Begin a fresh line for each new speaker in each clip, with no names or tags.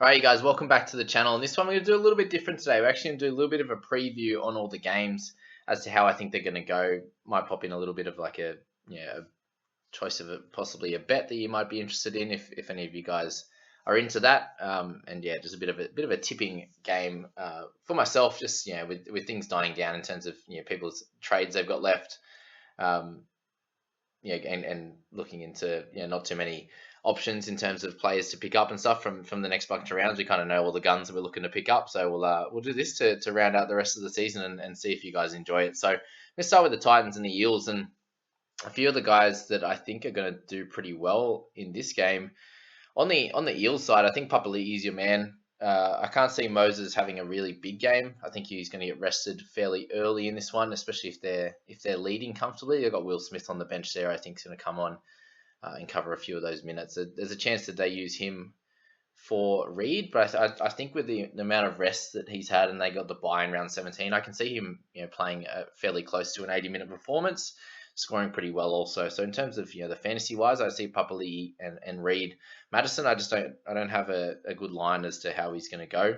Alright, you guys, welcome back to the channel. And this one, we're going to do a little bit different today. We're actually going to do a little bit of a preview on all the games as to how I think they're going to go. Might pop in a little bit of like a choice of possibly a bet that you might be interested in if any of you guys are into that. And yeah, just a bit of a tipping game for myself. Just with things dying down in terms of people's trades they've got left. Um, and looking into not too many options in terms of players to pick up and stuff from the next bunch of rounds. We kind of know all the guns that we're looking to pick up, so we'll do this to round out the rest of the season and see if you guys enjoy it. So let's start with the Titans and the Eels, and a few of the guys that I think are going to do pretty well in this game. On the Eels side, I think Papali'i is your man. I can't see Moses having a really big game. I think he's going to get rested fairly early in this one, especially if they're leading comfortably. They've got Will Smith on the bench there. I think is going to come on and cover a few of those minutes. There's a chance that they use him for Reed, but I think with the amount of rest that he's had and they got the bye in round 17, I can see him playing fairly close to an 80-minute performance, scoring pretty well also. So in terms of the fantasy wise, I see Papali'i and Reed. Madison, I don't have a good line as to how he's going to go.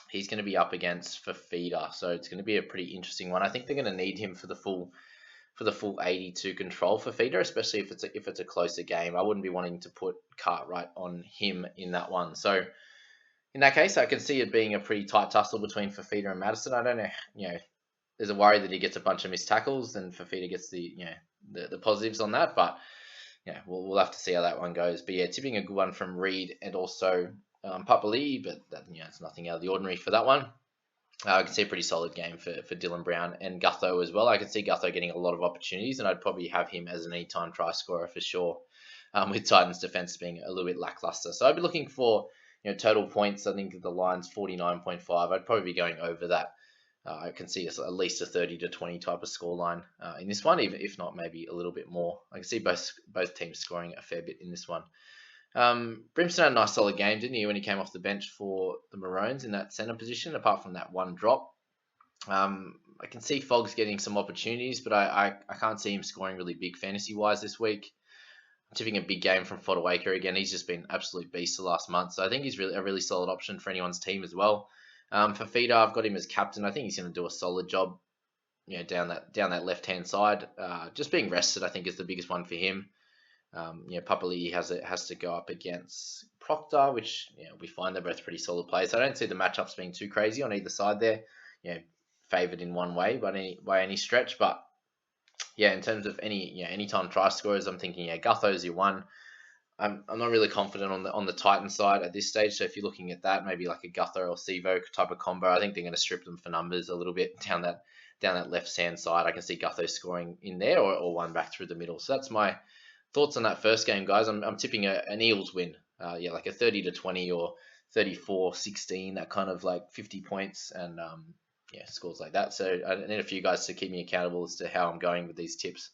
He's going to be up against Fafita, so it's going to be a pretty interesting one. I think they're going to need him for the full 80 to control Fafita, especially if it's a closer game. I wouldn't be wanting to put Cartwright on him in that one. So in that case, I can see it being a pretty tight tussle between Fafita and Madison. I don't know, there's a worry that he gets a bunch of missed tackles and Fafita gets the positives on that, but we'll have to see how that one goes. But yeah, tipping a good one from Reed and also Papali'i, but it's nothing out of the ordinary for that one. I can see a pretty solid game for Dylan Brown and Gutho as well. I can see Gutho getting a lot of opportunities, and I'd probably have him as an anytime try scorer for sure, with Titans' defense being a little bit lackluster. So I'd be looking for total points. I think the line's 49.5. I'd probably be going over that. I can see at least a 30 to 20 type of scoreline in this one, even if not maybe a little bit more. I can see both teams scoring a fair bit in this one. Brimson had a nice solid game, didn't he, when he came off the bench for the Maroons in that centre position, apart from that one drop. I can see Foggs getting some opportunities, but I can't see him scoring really big fantasy-wise this week. I'm tipping a big game from Fodawaker again. He's just been an absolute beast the last month, so I think he's a really solid option for anyone's team as well. Fafita, I've got him as captain. I think he's going to do a solid job down that left-hand side. Just being rested, I think, is the biggest one for him. Papali'i has to go up against Proctor, which we find they're both pretty solid players. So I don't see the matchups being too crazy on either side there. Favoured in one way by any stretch, but in terms of anytime try scorers, I'm thinking Gutho's your one. I'm not really confident on the Titan side at this stage. So if you're looking at that, maybe like a Gutho or Sevo type of combo, I think they're going to strip them for numbers a little bit down that left hand side. I can see Gutho scoring in there or one back through the middle. So that's my thoughts on that first game, guys. I'm tipping an Eels win. Like a 30 to 20 or 34-16, that kind of like 50 points and scores like that. So I need a few guys to keep me accountable as to how I'm going with these tips.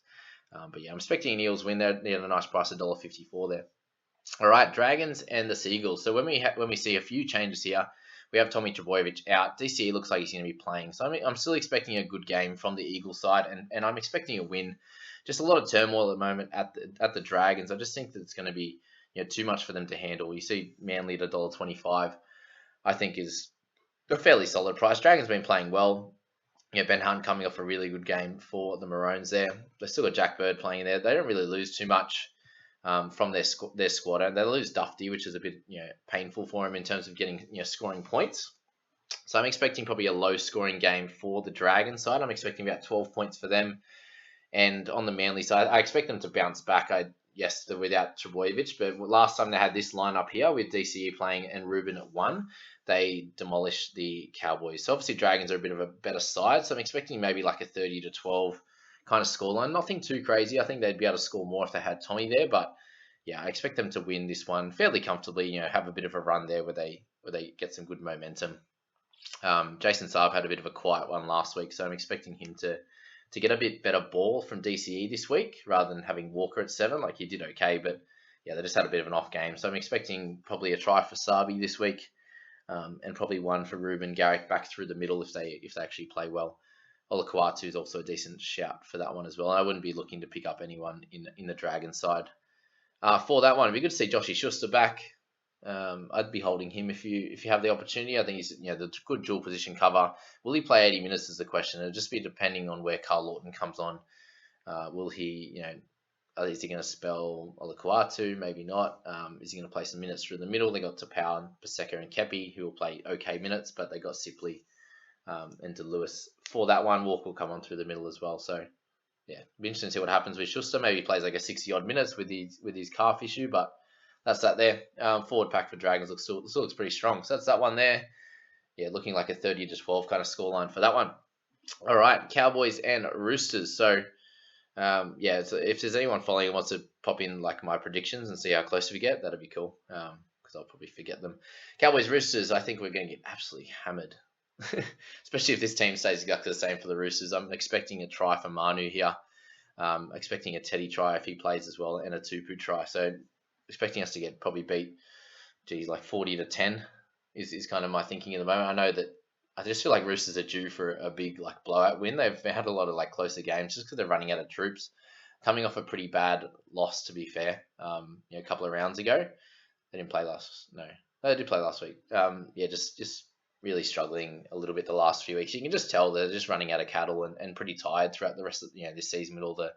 I'm expecting an Eels win. They're a nice price, $1.54 there. All right, Dragons and the Seagulls. So when we see a few changes here, we have Tommy Trbojevic out. DCE looks like he's going to be playing. So I'm still expecting a good game from the Eagles side, and I'm expecting a win. Just a lot of turmoil at the moment at the Dragons. I just think that it's going to be too much for them to handle. You see Manly at $1.25, I think is a fairly solid price. Dragons been playing well. Ben Hunt coming off a really good game for the Maroons there. They've still got Jack Bird playing there. They don't really lose too much from their squad. They lose Dufty, which is a bit painful for him in terms of getting scoring points. So I'm expecting probably a low scoring game for the Dragon side. I'm expecting about 12 points for them. And on the Manly side, I expect them to bounce back. Without Trbojevic, but last time they had this lineup here with DCE playing and Ruben at 1, they demolished the Cowboys. So obviously Dragons are a bit of a better side, so I'm expecting maybe like a 30 to 12 kind of scoreline. Nothing too crazy. I think they'd be able to score more if they had Tommy there, but I expect them to win this one fairly comfortably. Have a bit of a run there where they get some good momentum. Jason Saab had a bit of a quiet one last week, so I'm expecting him to get a bit better ball from DCE this week rather than having Walker at 7. Like, he did okay, but they just had a bit of an off game. So I'm expecting probably a try for Sabi this week, and probably one for Ruben Garrick back through the middle if they actually play well. Olakuatu is also a decent shout for that one as well. I wouldn't be looking to pick up anyone in the Dragon side. For that one, it'd be good to see Joshy Schuster back. I'd be holding him if you have the opportunity. I think he's the good dual position cover. Will he play 80 minutes is the question. It'll just be depending on where Carl Lawton comes on. Will he is he going to spell Olakuatu? Maybe not. Is he going to play some minutes through the middle? They got Tapau, Paseka, and Kepi, who will play okay minutes, but they got Sipley and Lewis for that one. Walk will come on through the middle as well. So yeah, it'll be interesting to see what happens with Schuster. Maybe he plays like a 60 odd minutes with his calf issue, but that's that there. Forward pack for Dragons still looks pretty strong. So that's that one there. Yeah, looking like a 30-12 kind of scoreline for that one. All right, Cowboys and Roosters. So so if there's anyone following who wants to pop in like my predictions and see how close we get, that'd be cool. Because I'll probably forget them. Cowboys Roosters, I think we're going to get absolutely hammered. Especially if this team stays exactly the same for the Roosters. I'm expecting a try for Manu here. Expecting a Teddy try if he plays as well, and a Tupu try. So expecting us to get probably beat, like 40-10 is kind of my thinking at the moment. I know that I just feel like Roosters are due for a big like blowout win. They've had a lot of like closer games just because they're running out of troops, coming off a pretty bad loss to be fair. A couple of rounds ago, they didn't play last. No, they did play last week. Just really struggling a little bit the last few weeks. You can just tell they're just running out of cattle and pretty tired throughout the rest of this season with all the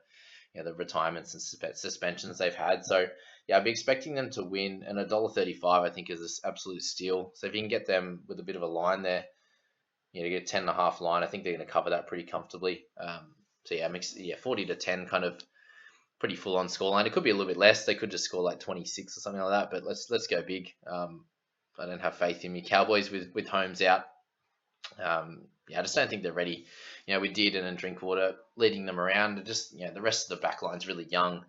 the retirements and suspensions they've had. So yeah, I'd be expecting them to win, and $1.35 I think is an absolute steal. So if you can get them with a bit of a line there, to get 10.5 line, I think they're going to cover that pretty comfortably. 40-10 kind of pretty full on scoreline. It could be a little bit less. They could just score like 26 or something like that. But let's go big. I don't have faith in me. Cowboys with Holmes out. I just don't think they're ready. With Dearden and Drinkwater leading them around, just the rest of the back line's really young.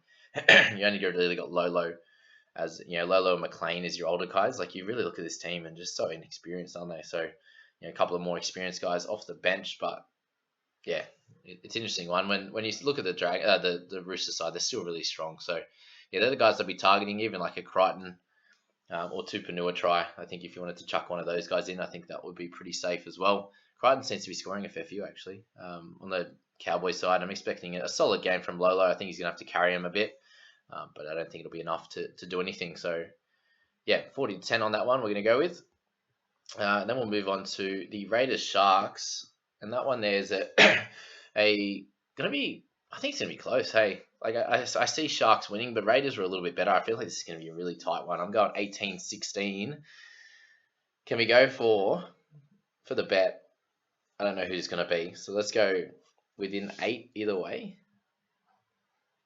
You only really got Lolo as Lolo and McLean as your older guys. Like you really look at this team and just so inexperienced, aren't they? So a couple of more experienced guys off the bench, but yeah, it's an interesting one. When you look at the Rooster side, they're still really strong. So yeah, they're the guys that be targeting, even like a Crichton or Tupanua try. I think if you wanted to chuck one of those guys in, I think that would be pretty safe as well. Crichton seems to be scoring a fair few actually. On the Cowboys side, I'm expecting a solid game from Lolo. I think he's going to have to carry him a bit, but I don't think it'll be enough to do anything. So yeah, 40-10 on that one we're going to go with. Then we'll move on to the Raiders Sharks, and that one there is I think it's gonna be close. Hey, like I see Sharks winning, but Raiders are a little bit better. I feel like this is gonna be a really tight one. I'm going 18-16. Can we go for the bet? I don't know who's gonna be, so let's go within 8 either way.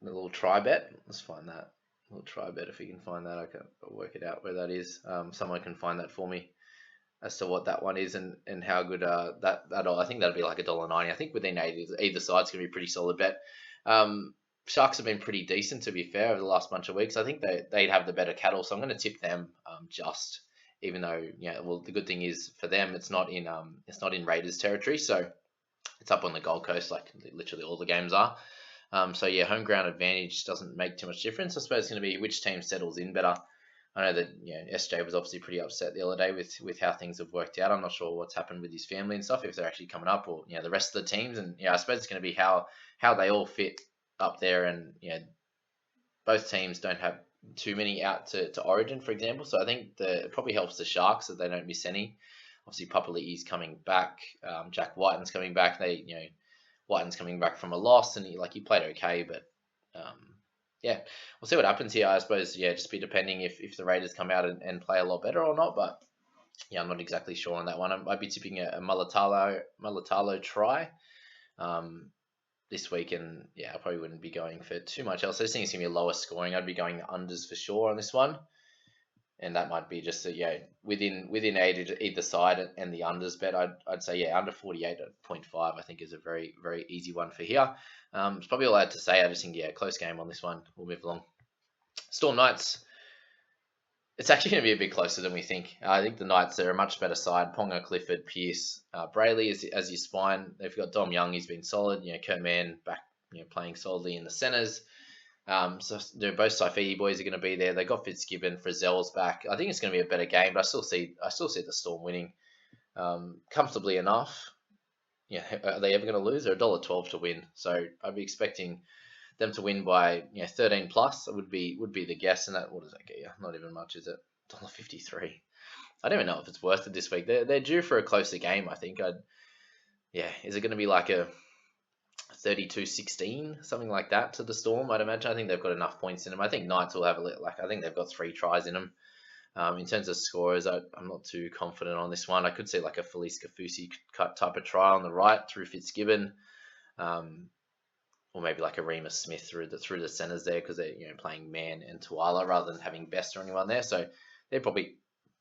A little try bet. Let's find that. A little try bet if we can find that. I can work it out where that is. Someone can find that for me as to what that one is and how good that I think that'll be like $1.90. I think within either side's gonna be a pretty solid bet. Sharks have been pretty decent to be fair over the last bunch of weeks. I think they'd have the better cattle, so I'm going to tip them even though the good thing is for them it's not in Raiders territory, so it's up on the Gold Coast like literally all the games are. So home ground advantage doesn't make too much difference. I suppose it's going to be which team settles in better. I know that SJ was obviously pretty upset the other day with how things have worked out. I'm not sure what's happened with his family and stuff, if they're actually coming up or the rest of the teams. And I suppose it's going to be how they all fit up there. And both teams don't have too many out to Origin, for example. So I think it probably helps the Sharks that they don't miss any. Obviously, Papali'i's coming back. Jack Whiten's coming back. Whiten's coming back from a loss, and he played okay, but. We'll see what happens here. I suppose, just be depending if the Raiders come out and play a lot better or not. But I'm not exactly sure on that one. I'd be tipping a Mulatalo try this week, and I probably wouldn't be going for too much else. I just think it's gonna be a lower scoring. I'd be going the unders for sure on this one, and that might be just within 8 either side and the unders bet. I'd say under 48.5. I think is a very very easy one for here. It's probably all I had to say. I just think, close game on this one. We'll move along. Storm Knights. It's actually going to be a bit closer than we think. I think the Knights are a much better side. Ponga, Clifford, Pearce, Brayley as your spine. They've got Dom Young. He's been solid. Kurt Mann back, playing solidly in the centres. So they're both Saifidi boys are going to be there. They got Fitzgibbon, Frizzell's back. I think it's going to be a better game, but I still see the Storm winning comfortably enough. Are they ever going to lose? They're $1.12 to win, so I'd be expecting them to win by 13 plus. It would be the guess, and that what does that get you? Not even much, is it? $1.53. I don't even know if it's worth it this week. They're due for a closer game, I think. Is it going to be like a 32-16, something like that to the Storm? I'd imagine. I think they've got enough points in them. I think Knights will have I think they've got 3 tries in them. In terms of scorers, I'm not too confident on this one. I could see like a Felice Kafusi type of try on the right through Fitzgibbon, or maybe like a Remus Smith through the centers there, because they're playing Man and Tuala rather than having Best or anyone there. So they're probably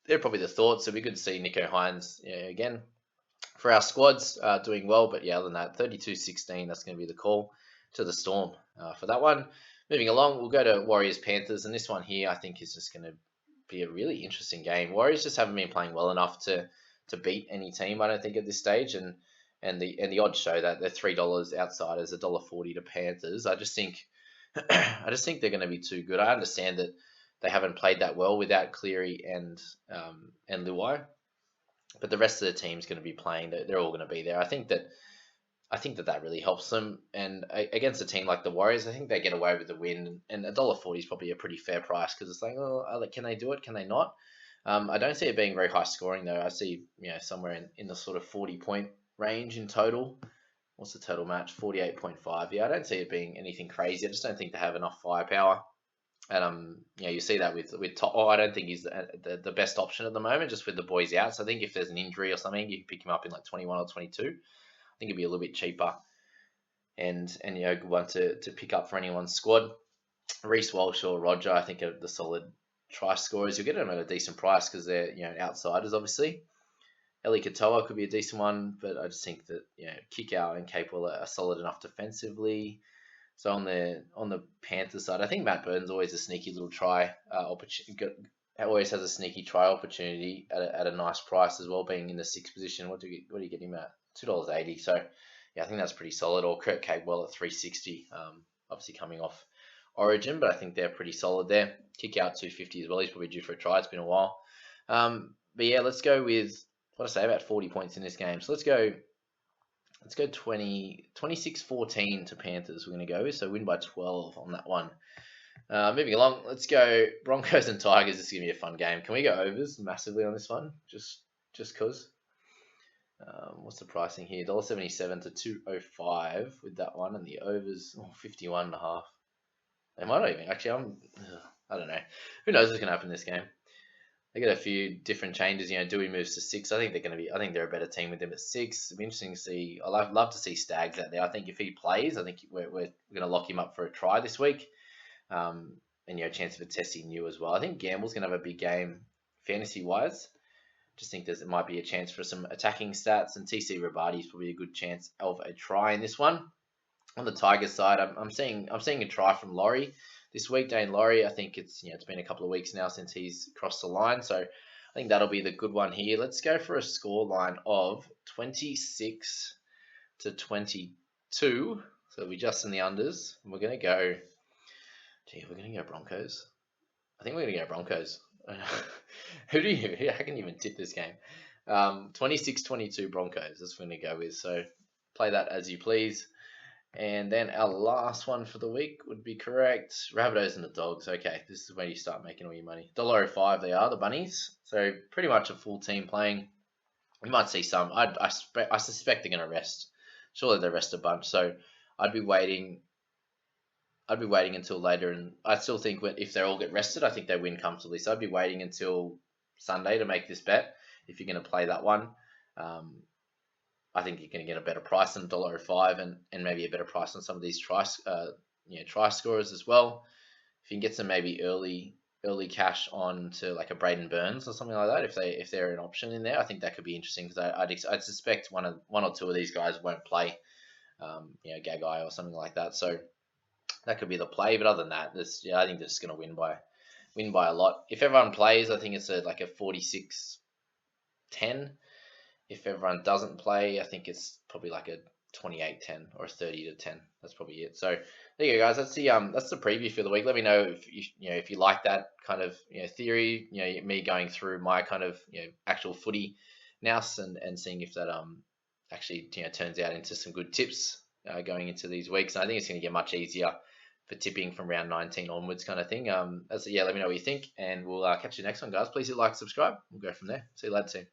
the thoughts. So we could see Nico Hines again for our squads doing well. But other than that, 32-16, that's going to be the call to the Storm for that one. Moving along, we'll go to Warriors Panthers, and this one here I think is just going to be a really interesting game. Warriors just haven't been playing well enough to beat any team, I don't think, at this stage, and the odds show that they're $3 outsiders, $1.40 to Panthers. I just think they're going to be too good. I understand that they haven't played that well without Cleary and Luai, but the rest of the team's going to be playing. They're all going to be there. I think that really helps them. And against a team like the Warriors, I think they get away with the win. And $1.40 is probably a pretty fair price, because it's like, can they do it? Can they not? I don't see it being very high scoring though. I see somewhere in the sort of 40-point range in total. What's the total match? 48.5. I don't see it being anything crazy. I just don't think they have enough firepower. And you see that with I don't think he's the best option at the moment, just with the boys out. So I think if there's an injury or something, you can pick him up in like 21 or 22. I think it'd be a little bit cheaper, and good one to pick up for anyone's squad. Reece Walsh or Roger, I think, are the solid try scorers. You'll get them at a decent price because they're outsiders, obviously. Eli Katoa could be a decent one, but I just think that Kickout and Capewell are solid enough defensively. So on the Panthers side, I think Matt Burton's always a sneaky little try opportunity. Always has a sneaky try opportunity at a nice price as well, being in the 6th position. What do you get him at? $2.80. So I think that's pretty solid. Or Kurt Capewell at $3.60. Obviously coming off Origin, but I think they're pretty solid there. Kick out $2.50 as well. He's probably due for a try. It's been a while. But let's go with what I say, about 40 points in this game. So let's go 26-14 to Panthers. We're going to go with, so win by 12 on that one. Moving along, let's go Broncos and Tigers. This is going to be a fun game. Can we go overs massively on this one? Just because. What's the pricing here? $1.77 to $2.05 with that one, and the overs 51.5. They might not even. Actually, I don't know. Who knows what's going to happen in this game? They got a few different changes. Dewey moves to 6. I think they're a better team with them at 6. It'll be interesting to see. I'd love to see Staggs out there. I think if he plays, I think we're going to lock him up for a try this week. And a chance of a testing new as well. I think Gamble's going to have a big game fantasy wise. Just think it might be a chance for some attacking stats, and TC Rabadi is probably a good chance of a try in this one. On the Tigers side, I'm seeing a try from Laurie this week. Dane Laurie, I think it's been a couple of weeks now since he's crossed the line, so I think that'll be the good one here. Let's go for a score line of 26 to 22. So we're just in the unders, and we're going to go. We're going to go Broncos. I think we're going to go Broncos. How can you even tip this game? 26-22 Broncos. That's what we're going to go with. So play that as you please. And then our last one for the week would be correct. Rabbitohs and the Dogs. Okay, this is when you start making all your money. $1.05 they are, the Bunnies. So pretty much a full team playing. We might see some. I suspect they're going to rest. Surely they rest a bunch. So I'd be waiting until later, and I still think if they all get rested, I think they win comfortably. So I'd be waiting until Sunday to make this bet if you're going to play that one. I think you're going to get a better price than $1.05 and maybe a better price on some of these try scorers as well. If you can get some maybe early cash on to like a Braden Burns or something like that, if they're an option in there, I think that could be interesting, because I'd suspect one or two of these guys won't play, Gagai or something like that. So that could be the play, but other than that, I think they're just going to win by a lot. If everyone plays, I think it's like a 46-10. If everyone doesn't play, I think it's probably like a 28-10 or a 30-10. That's probably it. So there you go, guys. That's the preview for the week. Let me know if you like that kind of theory. Me going through my kind of actual footy nous and seeing if that actually turns out into some good tips going into these weeks. And I think it's going to get much easier for tipping from round 19 onwards, kind of thing. Let me know what you think, and we'll catch you next one, guys. Please hit like, subscribe. We'll go from there. See you later, team.